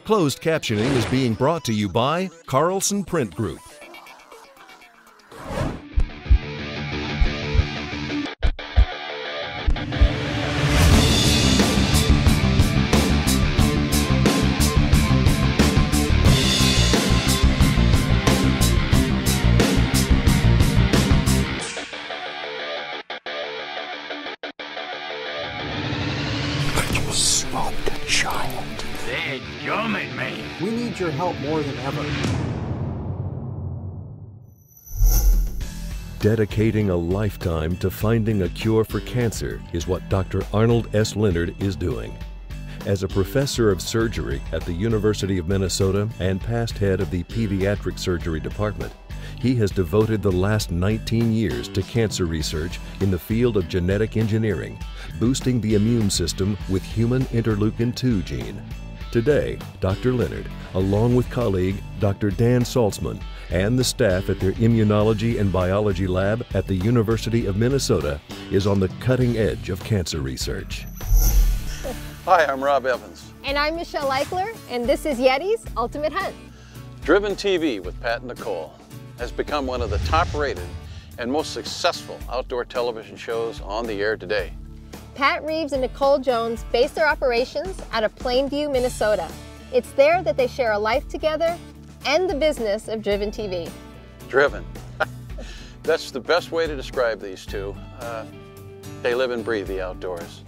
Closed captioning is being brought to you by Carlson Print Group. Smoked a giant. They're jumping me. We need your help more than ever. Dedicating a lifetime to finding a cure for cancer is what Dr. Arnold S. Leonard is doing. As a professor of surgery at the University of Minnesota and past head of the pediatric surgery department, he has devoted the last 19 years to cancer research in the field of genetic engineering, boosting the immune system with human interleukin-2 gene. Today, Dr. Leonard, along with colleague Dr. Dan Saltzman and the staff at their immunology and biology lab at the University of Minnesota, is on the cutting edge of cancer research. Hi, I'm Rob Evans. And I'm Michelle Eichler, and this is YETI's Ultimate Hunt. Driven TV with Pat and Nicole has become one of the top-rated and most successful outdoor television shows on the air today. Pat Reeves and Nicole Jones base their operations out of Plainview, Minnesota. It's there that they share a life together and the business of Driven TV. Driven. That's the best way to describe these two. They live and breathe the outdoors.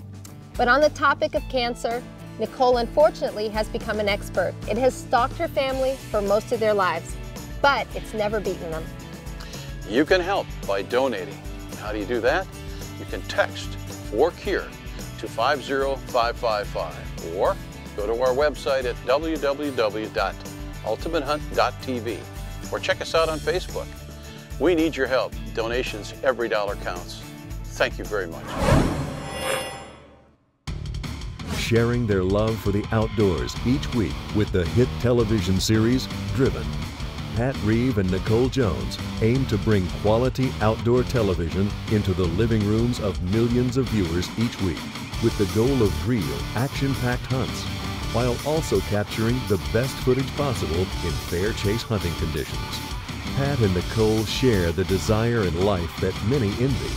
But on the topic of cancer, Nicole unfortunately has become an expert. It has stalked her family for most of their lives, but it's never beaten them. You can help by donating. How do you do that? You can text for cure to 50555 or go to our website at www.ultimatehunt.tv or check us out on Facebook. We need your help. Donations, every dollar counts. Thank you very much. Sharing their love for the outdoors each week with the hit television series Driven. Pat Reeve and Nicole Jones aim to bring quality outdoor television into the living rooms of millions of viewers each week with the goal of real, action-packed hunts, while also capturing the best footage possible in fair chase hunting conditions. Pat and Nicole share the desire in life that many envy,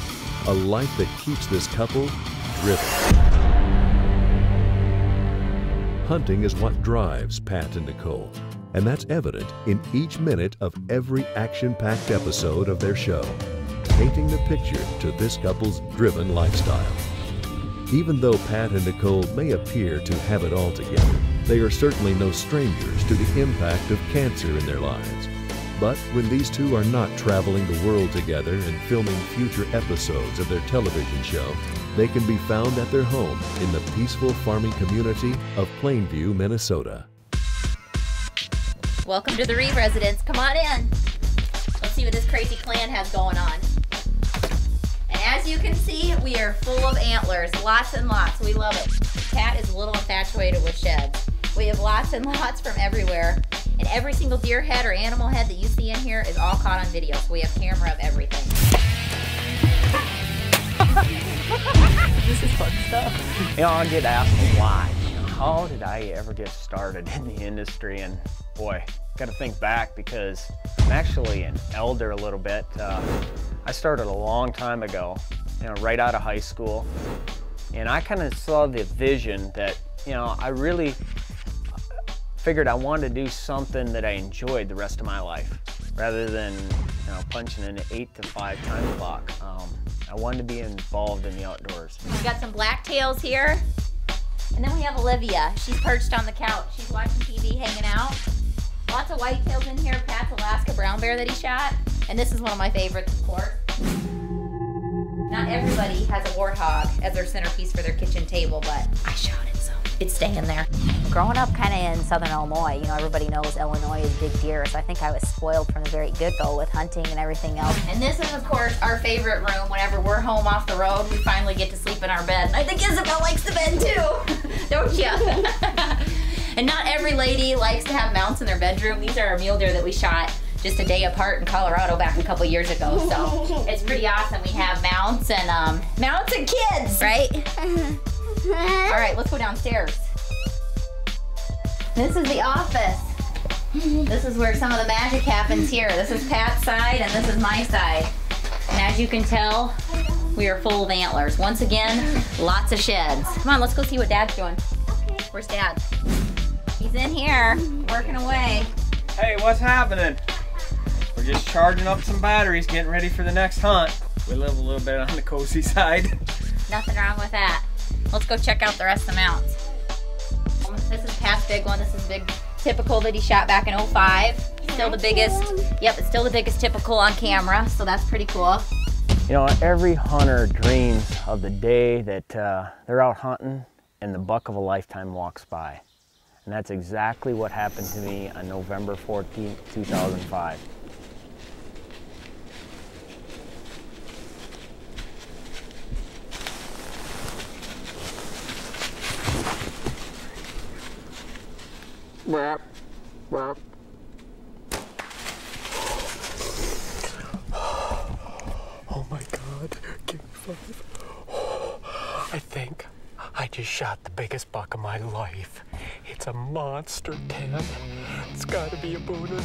a life that keeps this couple driven. Hunting is what drives Pat and Nicole, and that's evident in each minute of every action-packed episode of their show, painting the picture to this couple's driven lifestyle. Even though Pat and Nicole may appear to have it all together, they are certainly no strangers to the impact of cancer in their lives. But when these two are not traveling the world together and filming future episodes of their television show, they can be found at their home in the peaceful farming community of Plainview, Minnesota. Welcome to the Reeve residence. Come on in. Let's see what this crazy clan has going on. And as you can see, we are full of antlers, lots and lots. We love it. Pat is a little infatuated with sheds. We have lots and lots from everywhere. And every single deer head or animal head that you see in here is all caught on video. So we have camera of everything. This is fun stuff. You know, I'll get asked why. How did I ever get started in the industry? And boy, got to think back because I'm actually an elder a little bit. I started a long time ago, you know, right out of high school. And I kind of saw the vision that, you know, I really figured I wanted to do something that I enjoyed the rest of my life rather than, you know, punching an 8 to 5 time clock. I wanted to be involved in the outdoors. We've got some blacktails here. And then we have Olivia. She's perched on the couch. She's watching TV, hanging out. Lots of whitetails in here. Pat's Alaska brown bear that he shot. And this is one of my favorites, of course. Not everybody has a warthog as their centerpiece for their kitchen table, but I shot it, so it's staying there. Growing up kind of in southern Illinois, you know, everybody knows Illinois is big deer, so I think I was spoiled from the very get-go with hunting and everything else. And this is, of course, our favorite room. Whenever we're home off the road, we finally get to sleep in our bed. And I think Isabel likes the bed too, don't you? And not every lady likes to have mounts in their bedroom. These are our mule deer that we shot just a day apart in Colorado back a couple years ago. So it's pretty awesome. We have mounts and kids, right? All right, let's go downstairs. This is the office. This is where some of the magic happens here. This is Pat's side and this is my side. And as you can tell, we are full of antlers. Once again, lots of sheds. Come on, let's go see what Dad's doing. Where's Dad? He's in here, working away. Hey, what's happening? We're just charging up some batteries, getting ready for the next hunt. We live a little bit on the cozy side. Nothing wrong with that. Let's go check out the rest of the mounts. This is Pat's big one. This is big typical that he shot back in 05. Still the biggest, yep, it's still the biggest typical on camera, so that's pretty cool. You know, every hunter dreams of the day that they're out hunting and the buck of a lifetime walks by. And that's exactly what happened to me on November 14th, 2005. Wrap, wrap. Oh my God, give me 5. I think I just shot the biggest buck of my life. It's a monster 10. It's gotta be a Buddha.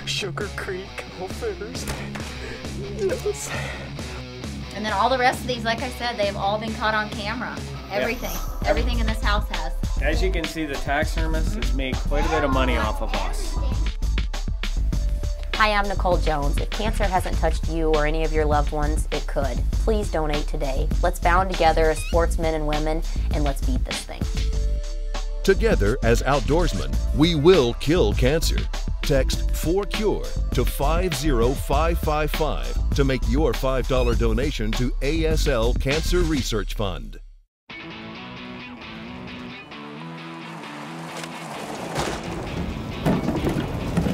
Sugar Creek, outfitters. Yes. And then all the rest of these, like I said, they've all been caught on camera. Everything. Yep. Everything in this house has. As you can see, the taxidermist has made quite a bit of money off of us. Hi, I'm Nicole Jones. If cancer hasn't touched you or any of your loved ones, it could. Please donate today. Let's bound together as sportsmen and women, and let's beat this thing. Together as outdoorsmen, we will kill cancer. Text 4CURE to 50555 to make your $5 donation to ASL Cancer Research Fund.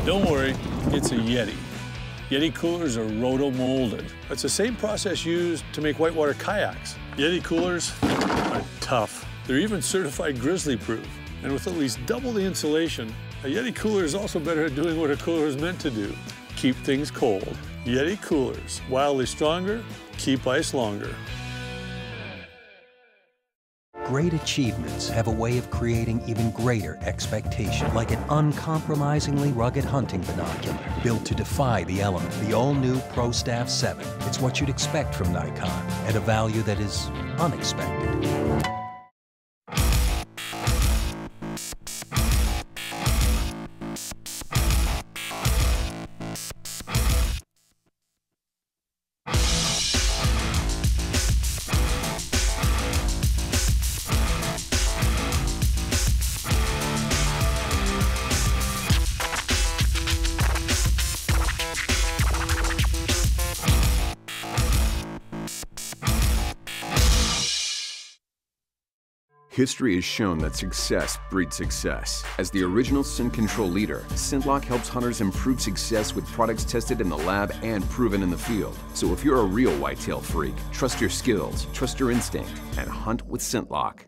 Don't worry, it's a YETI. YETI coolers are roto-molded. It's the same process used to make whitewater kayaks. YETI coolers are tough. They're even certified grizzly-proof. And with at least double the insulation, a YETI cooler is also better at doing what a cooler is meant to do: keep things cold. YETI coolers, wildly stronger, keep ice longer. Great achievements have a way of creating even greater expectation, like an uncompromisingly rugged hunting binocular built to defy the element. The all-new ProStaff 7. It's what you'd expect from Nikon at a value that is unexpected. History has shown that success breeds success. As the original scent control leader, ScentLock helps hunters improve success with products tested in the lab and proven in the field. So if you're a real whitetail freak, trust your skills, trust your instinct, and hunt with ScentLock.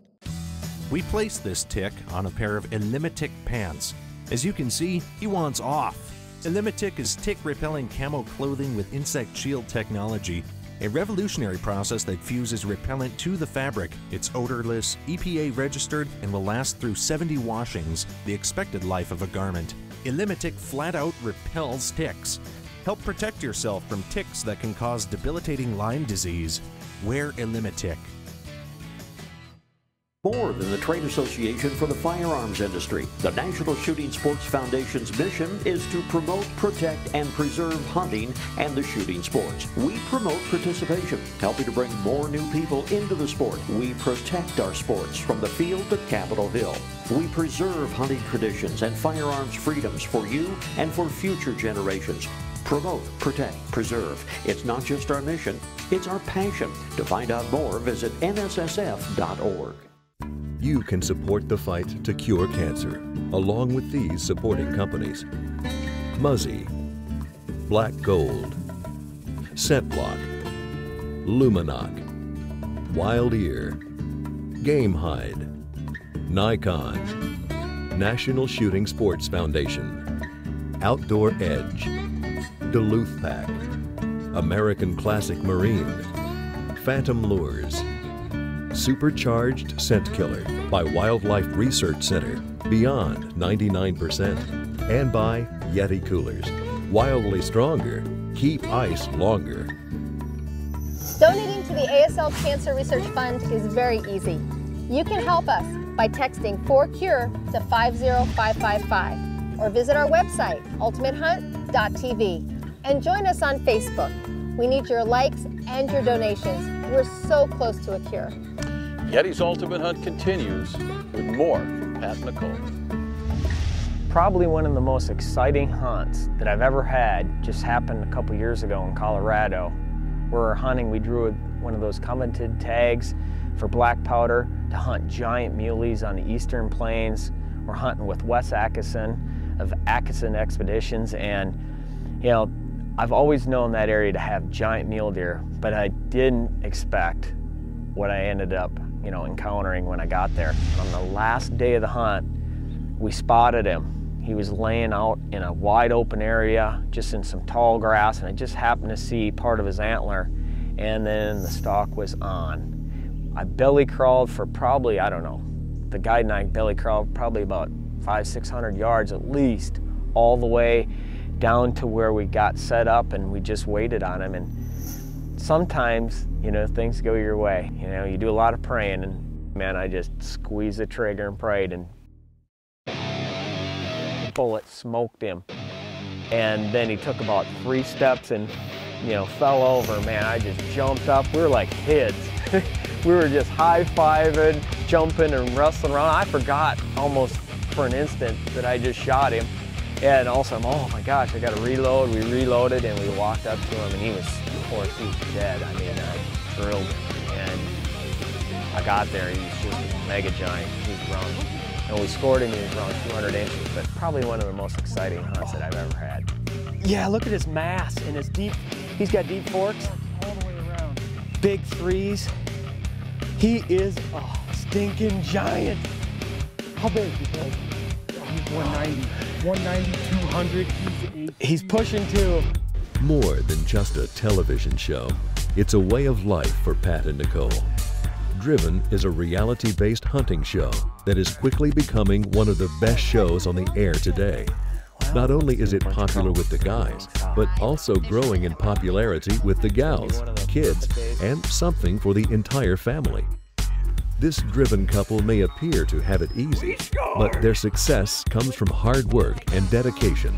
We placed this tick on a pair of Illimitic pants. As you can see, he wants off. Illimitic is tick-repelling camo clothing with insect shield technology, a revolutionary process that fuses repellent to the fabric. It's odorless, EPA registered, and will last through 70 washings, the expected life of a garment. Illimitic flat out repels ticks. Help protect yourself from ticks that can cause debilitating Lyme disease. Wear Illimitic. More than the trade association for the firearms industry, the National Shooting Sports Foundation's mission is to promote, protect, and preserve hunting and the shooting sports. We promote participation, helping to bring more new people into the sport. We protect our sports from the field to Capitol Hill. We preserve hunting traditions and firearms freedoms for you and for future generations. Promote, protect, preserve. It's not just our mission, it's our passion. To find out more, visit nssf.org. You can support the fight to cure cancer, along with these supporting companies: Muzzy, Black Gold, ScentLock, Luminoc, Wild Ear, Game Hide, Nikon, National Shooting Sports Foundation, Outdoor Edge, Duluth Pack, American Classic Marine, Phantom Lures, Supercharged Scent Killer by Wildlife Research Center, beyond 99%. And by YETI Coolers, wildly stronger, keep ice longer. Donating to the ASL Cancer Research Fund is very easy. You can help us by texting 4CURE to 50555 or visit our website, ultimatehunt.tv, and join us on Facebook. We need your likes and your donations. We're so close to a cure. YETI's Ultimate Hunt continues with more from Pat and Nicole. Probably one of the most exciting hunts that I've ever had just happened a couple years ago in Colorado. We were hunting, we drew one of those coveted tags for black powder to hunt giant muleys on the eastern plains. We're hunting with Wes Atkinson of Atkinson Expeditions, and you know, I've always known that area to have giant mule deer, but I didn't expect what I ended up, you know, encountering when I got there. On the last day of the hunt, we spotted him. He was laying out in a wide open area, just in some tall grass, and I just happened to see part of his antler, and then the stalk was on. I belly crawled for probably, I don't know, the guide and I belly crawled probably about 500-600 yards at least, all the way down to where we got set up, and we just waited on him. And sometimes, you know, things go your way. You know, you do a lot of praying, and man, I just squeezed the trigger and prayed, and the bullet smoked him. And then he took about 3 steps and, you know, fell over. Man, I just jumped up. We were like kids. We were just high-fiving, jumping and wrestling around. I forgot almost for an instant that I just shot him. And also, oh my gosh, I got to reload. We reloaded and we walked up to him, and he was, of course, he was dead. I mean, I drilled him, and I got there. He was just a mega giant. He was around, and we scored him. He was around 200 inches, but probably one of the most exciting hunts that I've ever had. Yeah, look at his mass and his deep. He's got deep forks all the way around. Big threes. He is a stinking giant. How big? He's 190. 190, 200, he's pushing 2. More than just a television show, it's a way of life for Pat and Nicole. Driven is a reality-based hunting show that is quickly becoming one of the best shows on the air today. Not only is it popular with the guys, but also growing in popularity with the gals, kids, and something for the entire family. This driven couple may appear to have it easy, but their success comes from hard work and dedication.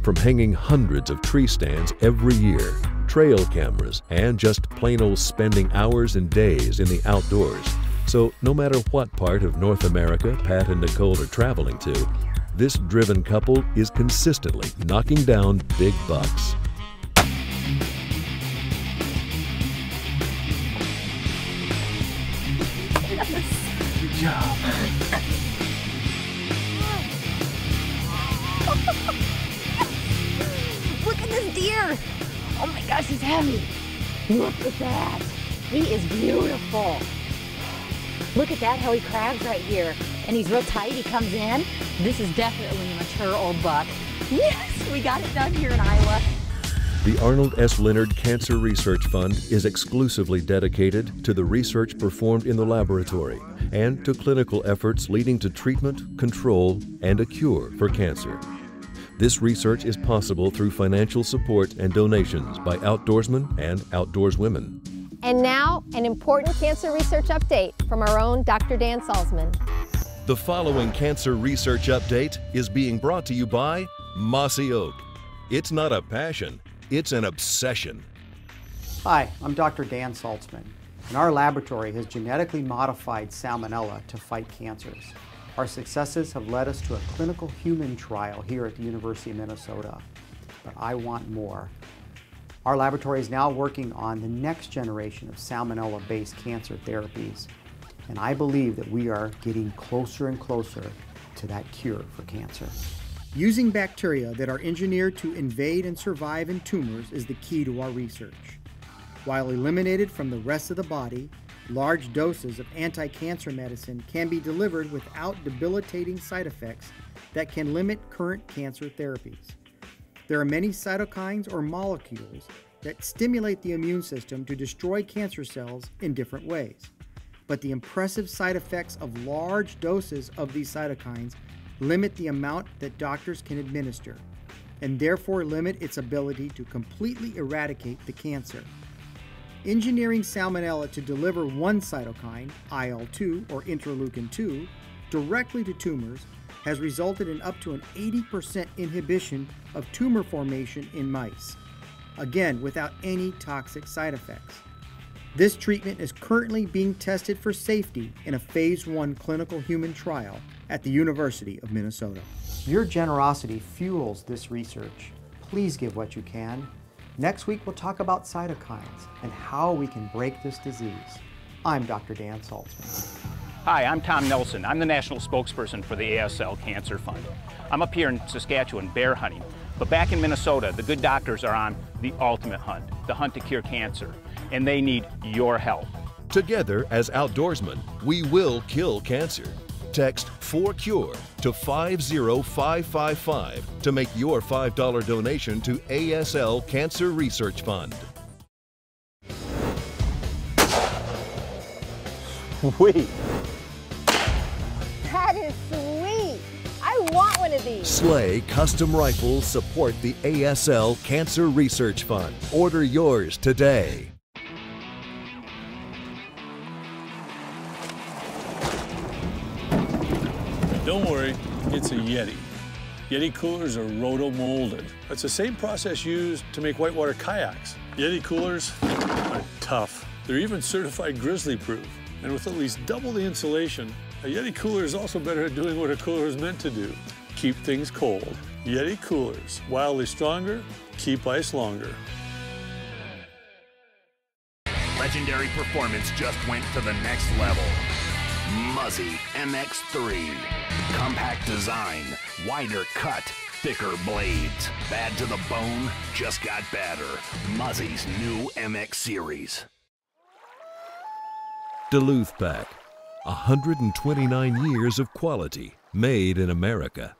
From hanging hundreds of tree stands every year, trail cameras, and just plain old spending hours and days in the outdoors. So no matter what part of North America Pat and Nicole are traveling to, this driven couple is consistently knocking down big bucks. Good job. Look at this deer. Oh my gosh, he's heavy. Look at that. He is beautiful. Look at that, how he crabs right here. And he's real tight, he comes in. This is definitely a mature old buck. Yes, we got it done here in Iowa. The Arnold S. Leonard Cancer Research Fund is exclusively dedicated to the research performed in the laboratory and to clinical efforts leading to treatment, control, and a cure for cancer. This research is possible through financial support and donations by outdoorsmen and outdoorswomen. And now, an important cancer research update from our own Dr. Dan Salzman. The following cancer research update is being brought to you by Mossy Oak. It's not a passion, it's an obsession. Hi, I'm Dr. Dan Salzman, and our laboratory has genetically modified salmonella to fight cancers. Our successes have led us to a clinical human trial here at the University of Minnesota, but I want more. Our laboratory is now working on the next generation of salmonella-based cancer therapies, and I believe that we are getting closer and closer to that cure for cancer. Using bacteria that are engineered to invade and survive in tumors is the key to our research. While eliminated from the rest of the body, large doses of anti-cancer medicine can be delivered without debilitating side effects that can limit current cancer therapies. There are many cytokines or molecules that stimulate the immune system to destroy cancer cells in different ways. but the impressive side effects of large doses of these cytokines limit the amount that doctors can administer, and therefore limit its ability to completely eradicate the cancer. Engineering Salmonella to deliver one cytokine, IL-2 or interleukin-2, directly to tumors has resulted in up to an 80% inhibition of tumor formation in mice, again without any toxic side effects. This treatment is currently being tested for safety in a phase 1 clinical human trial at the University of Minnesota. Your generosity fuels this research. Please give what you can. Next week we'll talk about cytokines and how we can break this disease. I'm Dr. Dan Saltzman. Hi, I'm Tom Nelson. I'm the national spokesperson for the ASL Cancer Fund. I'm up here in Saskatchewan bear hunting, but back in Minnesota, the good doctors are on the ultimate hunt, the hunt to cure cancer, and they need your help. Together as outdoorsmen, we will kill cancer. Text 4CURE to 50555 to make your $5 donation to ASL Cancer Research Fund. Wait. That is sweet. I want one of these. Slay Custom Rifles support the ASL Cancer Research Fund. Order yours today. Don't worry, it's a YETI. YETI coolers are roto-molded. That's the same process used to make whitewater kayaks. YETI coolers are tough. They're even certified grizzly-proof. And with at least double the insulation, a YETI cooler is also better at doing what a cooler is meant to do: keep things cold. YETI coolers, wildly stronger, keep ice longer. Legendary performance just went to the next level. Muzzy MX3. Compact design, wider cut, thicker blades. Bad to the bone, just got better. Muzzy's new MX series. Duluth Pack, 129 years of quality, made in America.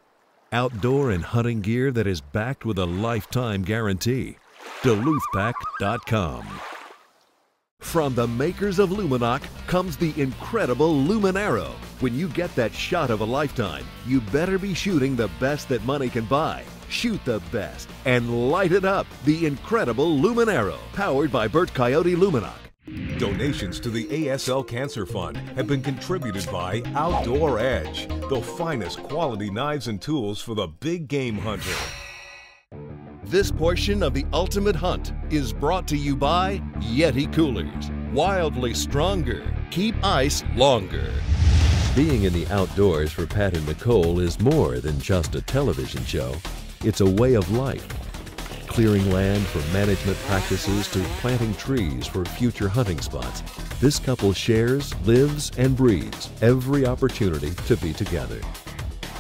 Outdoor and hunting gear that is backed with a lifetime guarantee. DuluthPack.com. From the makers of Luminoc comes the incredible Luminarrow. When you get that shot of a lifetime, you better be shooting the best that money can buy. Shoot the best and light it up. The incredible Luminarrow, powered by Bert Coyote Luminoc. Donations to the ASL Cancer Fund have been contributed by Outdoor Edge, the finest quality knives and tools for the big game hunter. This portion of the Ultimate Hunt is brought to you by YETI Coolers. Wildly stronger, keep ice longer. Being in the outdoors for Pat and Nicole is more than just a television show. It's a way of life. Clearing land for management practices to planting trees for future hunting spots, this couple shares, lives, and breathes every opportunity to be together.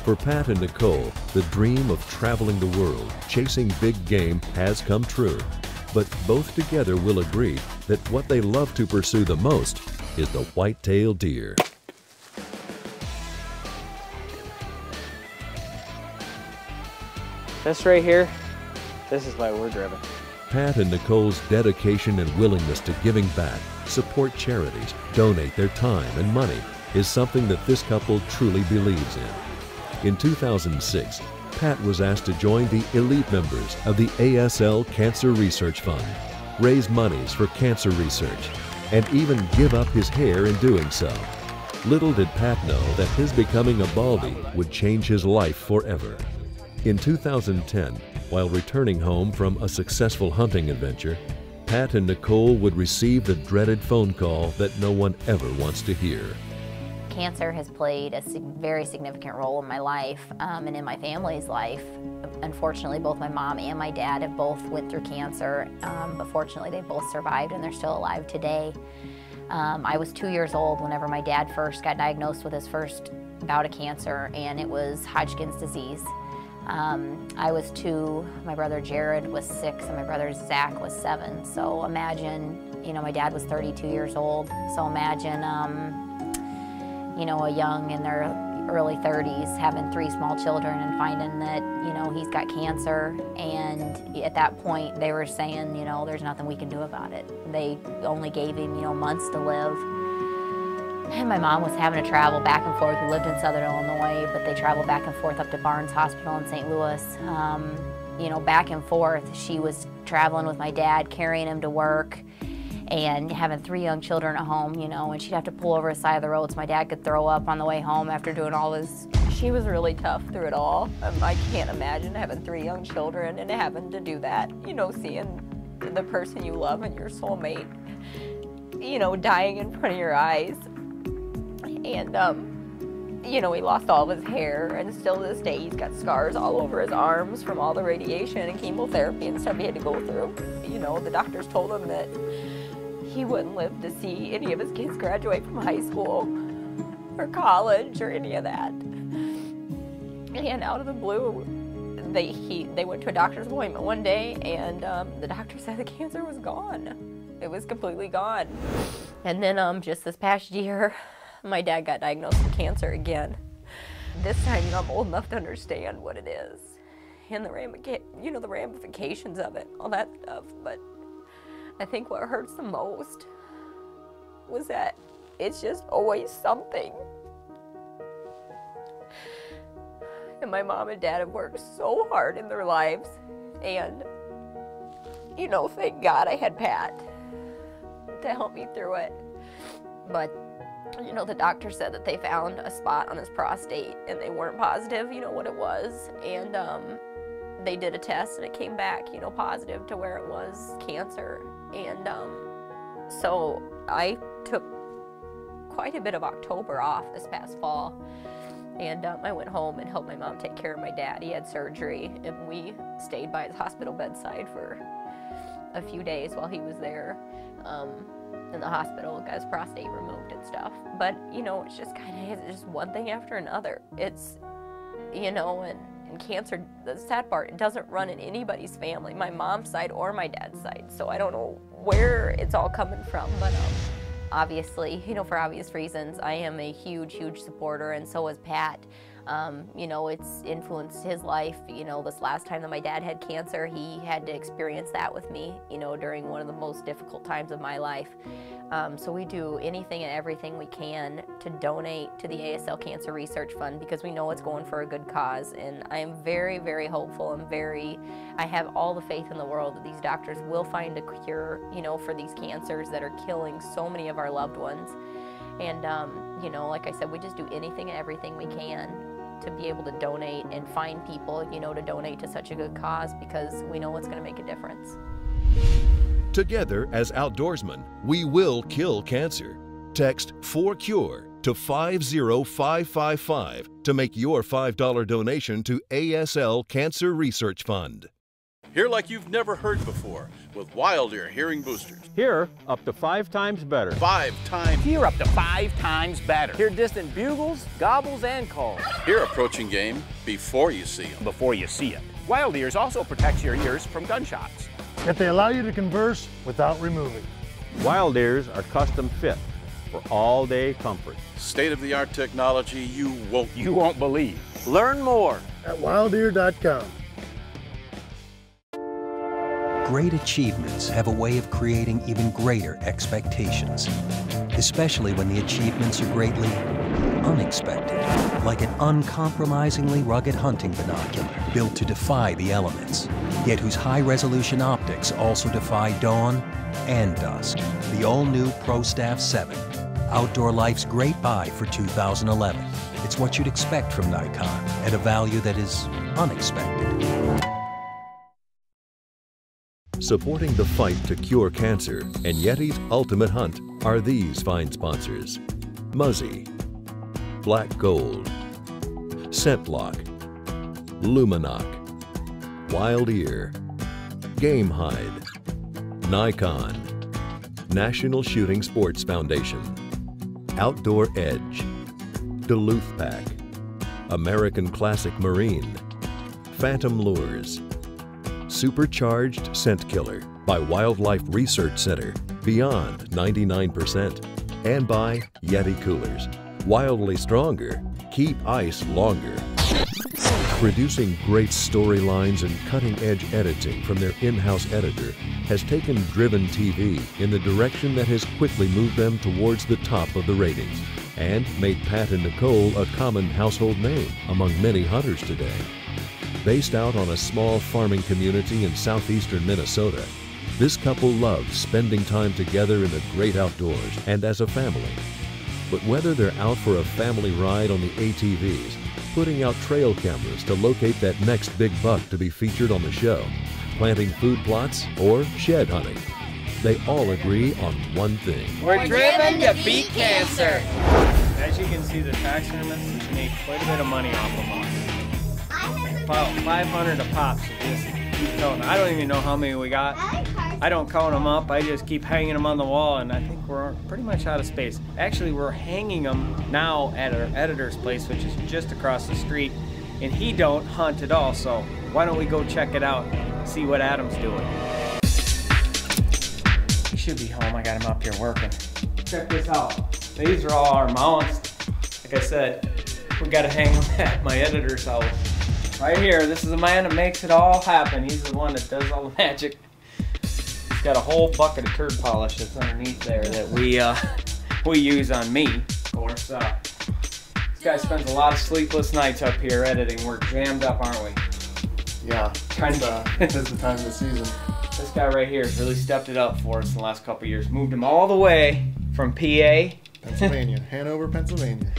For Pat and Nicole, the dream of traveling the world, chasing big game has come true. But both together will agree that what they love to pursue the most is the white-tailed deer. This right here, this is why we're driven. Pat and Nicole's dedication and willingness to giving back, support charities, donate their time and money is something that this couple truly believes in. In 2006, Pat was asked to join the elite members of the ASL Cancer Research Fund, raise monies for cancer research, and even give up his hair in doing so. Little did Pat know that his becoming a Baldy would change his life forever. In 2010, while returning home from a successful hunting adventure, Pat and Nicole would receive the dreaded phone call that no one ever wants to hear. Cancer has played a very significant role in my life and in my family's life. Unfortunately, both my mom and my dad have both went through cancer, but fortunately they both survived and they're still alive today. I was 2 years old whenever my dad first got diagnosed with his first bout of cancer, and it was Hodgkin's disease. I was 2, my brother Jared was 6, and my brother Zach was 7. So imagine, you know, my dad was 32 years old, so imagine, you know, a young in their early 30s having 3 small children and finding that, you know, he's got cancer. And at that point they were saying, you know, there's nothing we can do about it. They only gave him, you know, months to live. And my mom was having to travel back and forth. We lived in Southern Illinois, but they traveled back and forth up to Barnes Hospital in St. Louis. You know, back and forth. She was traveling with my dad, carrying him to work, and having 3 young children at home, you know, and she'd have to pull over the side of the road so my dad could throw up on the way home after doing all this. She was really tough through it all. I can't imagine having 3 young children and having to do that, you know, seeing the person you love and your soulmate, you know, dying in front of your eyes. And, you know, he lost all of his hair, and still to this day he's got scars all over his arms from all the radiation and chemotherapy and stuff he had to go through. You know, the doctors told him that he wouldn't live to see any of his kids graduate from high school or college or any of that. And out of the blue, they went to a doctor's appointment one day, and the doctor said the cancer was gone. It was completely gone. And then just this past year, my dad got diagnosed with cancer again. This time, you know, I'm old enough to understand what it is and the ramifications of it, all that stuff. But I think what hurts the most was that it's just always something. And my mom and dad have worked so hard in their lives, and, you know, thank God I had Pat to help me through it. But you know, the doctor said that they found a spot on his prostate and they weren't positive, you know, what it was. And they did a test and it came back, you know, positive to where it was cancer. And so I took quite a bit of October off this past fall. And I went home and helped my mom take care of my dad. He had surgery, and we stayed by his hospital bedside for a few days while he was there. In the hospital, got his prostate removed and stuff. But, you know, it's just kind of just one thing after another. It's, you know, and cancer, the sad part, it doesn't run in anybody's family, my mom's side or my dad's side. So I don't know where it's all coming from, but obviously, you know, for obvious reasons, I am a huge, huge supporter, and so is Pat. You know, it's influenced his life. You know, this last time that my dad had cancer, he had to experience that with me, you know, during one of the most difficult times of my life. So we do anything and everything we can to donate to the ASL Cancer Research Fund, because we know it's going for a good cause. And I am very, very hopeful and I have all the faith in the world that these doctors will find a cure, you know, for these cancers that are killing so many of our loved ones. And, you know, like I said, we just do anything and everything we can to be able to donate and find people, you know, to donate to such a good cause, because we know it's going to make a difference. Together as outdoorsmen, we will kill cancer. Text 4CURE to 50555 to make your $5 donation to ASL Cancer Research Fund. Hear like you've never heard before with Wild Ear Hearing Boosters. Hear up to 5 times better. 5 times. Hear up to 5 times better. Hear distant bugles, gobbles, and calls. Hear approaching game before you see them. Before you see it. Wild Ears also protects your ears from gunshots. Yet they allow you to converse without removing. Wild Ears are custom fit for all-day comfort. State-of-the-art technology you won't believe. Learn more at wildear.com. Great achievements have a way of creating even greater expectations, especially when the achievements are greatly unexpected, like an uncompromisingly rugged hunting binocular built to defy the elements, yet whose high-resolution optics also defy dawn and dusk. The all-new ProStaff 7, Outdoor Life's great buy for 2011. It's what you'd expect from Nikon at a value that is unexpected. Supporting the fight to cure cancer and YETI's ultimate hunt are these fine sponsors: Muzzy, Black Gold, ScentLock, Luminoc, Wild Ear, Game Hide, Nikon, National Shooting Sports Foundation, Outdoor Edge, Duluth Pack, American Classic Marine, Phantom Lures, Supercharged Scent Killer by Wildlife Research Center, beyond 99%, and by YETI Coolers. Wildly stronger, keep ice longer. Producing great storylines and cutting-edge editing from their in-house editor has taken Driven TV in the direction that has quickly moved them towards the top of the ratings. and made Pat and Nicole a common household name among many hunters today. Based out on a small farming community in southeastern Minnesota, this couple loves spending time together in the great outdoors and as a family. But whether they're out for a family ride on the ATVs, putting out trail cameras to locate that next big buck to be featured on the show, planting food plots, or shed hunting, they all agree on one thing. We're driven to beat cancer. As you can see, the taxidermists made quite a bit of money off of us. About 500 a pop, so just keep counting. I don't even know how many we got. I don't count them up, I just keep hanging them on the wall, and I think we're pretty much out of space. Actually, we're hanging them now at our editor's place, which is just across the street, and he don't hunt at all, so why don't we go check it out, see what Adam's doing. He should be home, I got him up here working. Check this out. These are all our mounts. Like I said, we gotta hang them at my editor's house. Right here, this is the man that makes it all happen. He's the one that does all the magic. He's got a whole bucket of turd polish that's underneath there that we use on me, of course. This guy spends a lot of sleepless nights up here editing. We're jammed up, aren't we? Yeah, it's the time of the season. This guy right here has really stepped it up for us in the last couple of years. Moved him all the way from PA. Pennsylvania, Hanover, Pennsylvania.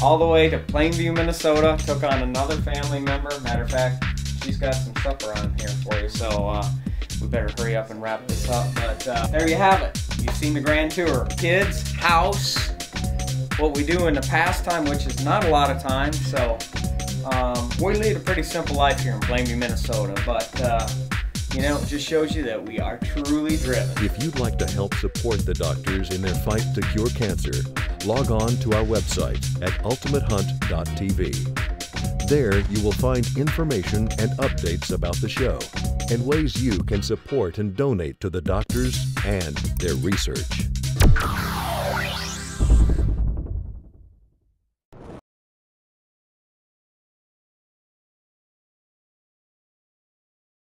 All the way to Plainview, Minnesota. Took on another family member. Matter of fact, she's got some supper on here for you, so we better hurry up and wrap this up. But there you have it. You've seen the grand tour. Kids, house, what we do in the pastime, which is not a lot of time. So we lead a pretty simple life here in Plainview, Minnesota. But you know, it just shows you that we are truly driven. If you'd like to help support the doctors in their fight to cure cancer, log on to our website at ultimatehunt.tv. There you will find information and updates about the show and ways you can support and donate to the doctors and their research.